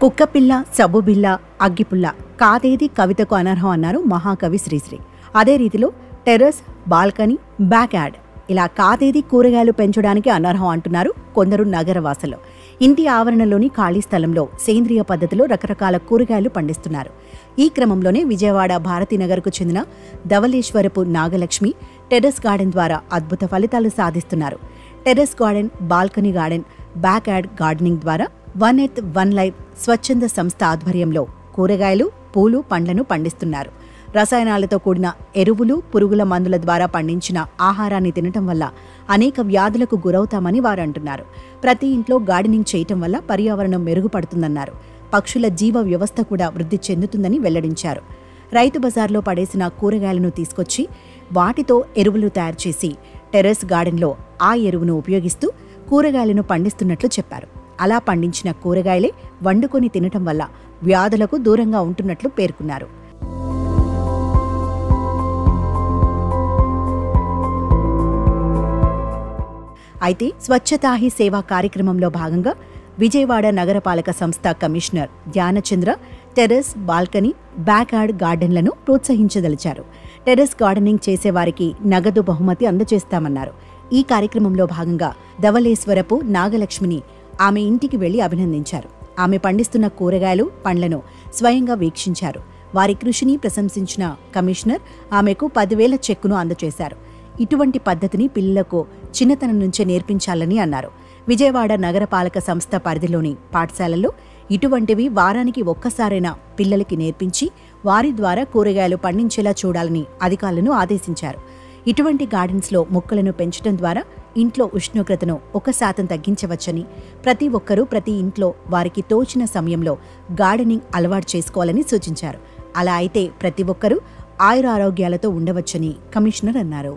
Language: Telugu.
కుక్కపిల్ల, సబ్బుబిల్ల, అగ్గిపుల్ల కాదేది కవితకు అనర్హం అన్నారు మహాకవి శ్రీశ్రీ. అదే రీతిలో టెర్రస్, బాల్కనీ, బ్యాక్ యార్డ్ ఇలా కాదేది కూరగాయలు పెంచడానికి అనర్హం అంటున్నారు కొందరు నగరవాసులు. ఇంటి ఆవరణలోని ఖాళీ స్థలంలో సేంద్రియ పద్ధతిలో రకరకాల కూరగాయలు పండిస్తున్నారు. ఈ క్రమంలోనే విజయవాడ భారతీనగర్కు చెందిన ధవళేశ్వరపు నాగలక్ష్మి టెర్రస్ గార్డెన్ ద్వారా అద్భుత ఫలితాలు సాధిస్తున్నారు. Terrace garden, balcony garden, back yard gardening ద్వారా వన్ ఎర్త్ వన్ లైఫ్ స్వచ్ఛంద సంస్థ ఆధ్వర్యంలో కూరగాయలు, పూలు, పండ్లను పండిస్తున్నారు. రసాయనాలతో కూడిన ఎరువులు, పురుగుల మందుల ద్వారా పండించిన ఆహారాన్ని తినటం వల్ల అనేక వ్యాధులకు గురవుతామని వారు అంటున్నారు. ప్రతి ఇంట్లో గార్డెనింగ్ చేయటం వల్ల పర్యావరణం మెరుగుపడుతుందన్నారు. పక్షుల జీవ వ్యవస్థ కూడా వృద్ధి చెందుతుందని వెల్లడించారు. రైతు బజార్లో పడేసిన కూరగాయలను తీసుకొచ్చి వాటితో ఎరువులు తయారు చేసి టెర్రస్ గార్డెన్లో ఆ ఎరువును ఉపయోగిస్తూ కూరగాయలను పండిస్తున్నట్లు చెప్పారు. అలా పండించిన కూరగాయలే వండుకొని తినటం వల్ల వ్యాధులకు దూరంగా ఉంటున్నట్లు పేర్కొన్నారు. అయితే స్వచ్ఛతా హీ సేవా కార్యక్రమంలో భాగంగా విజయవాడ నగరపాలక సంస్థ commissioner Dhyanachandra terrace, balcony, back yard గార్డెన్లను ప్రోత్సహించదలిచారు. టెర్రస్ గార్డెనింగ్ చేసేవారికి నగదు బహుమతి అందజేస్తామన్నారు. ఈ కార్యక్రమంలో భాగంగా ధవళేశ్వరపు నాగలక్ష్మిని ఆమె ఇంటికి వెళ్లి అభినందించారు. ఆమె పండిస్తున్న కూరగాయలు, పండ్లను స్వయంగా వీక్షించారు. వారి కృషిని ప్రశంసించిన కమిషనర్ ఆమెకు 10,000 చెక్కును అందజేశారు. ఇటువంటి పద్ధతిని పిల్లలకు చిన్నతనం నుంచే నేర్పించాలని అన్నారు. విజయవాడ నగరపాలక సంస్థ పరిధిలోని పాఠశాలల్లో ఇటువంటివి వారానికి ఒక్కసారైనా పిల్లలకి నేర్పించి వారి ద్వారా కూరగాయలు పండించేలా చూడాలని అధికారులను ఆదేశించారు. ఇటువంటి గార్డెన్స్లో మొక్కలను పెంచడం ద్వారా ఇంట్లో ఉష్ణోగ్రతను 1% తగ్గించవచ్చని, ప్రతి ఒక్కరూ ప్రతి ఇంట్లో వారికి తోచిన సమయంలో గార్డెనింగ్ అలవాటు చేసుకోవాలని సూచించారు. అలా అయితే ప్రతి ఒక్కరూ ఆయురారోగ్యాలతో ఉండవచ్చని కమిషనర్ అన్నారు.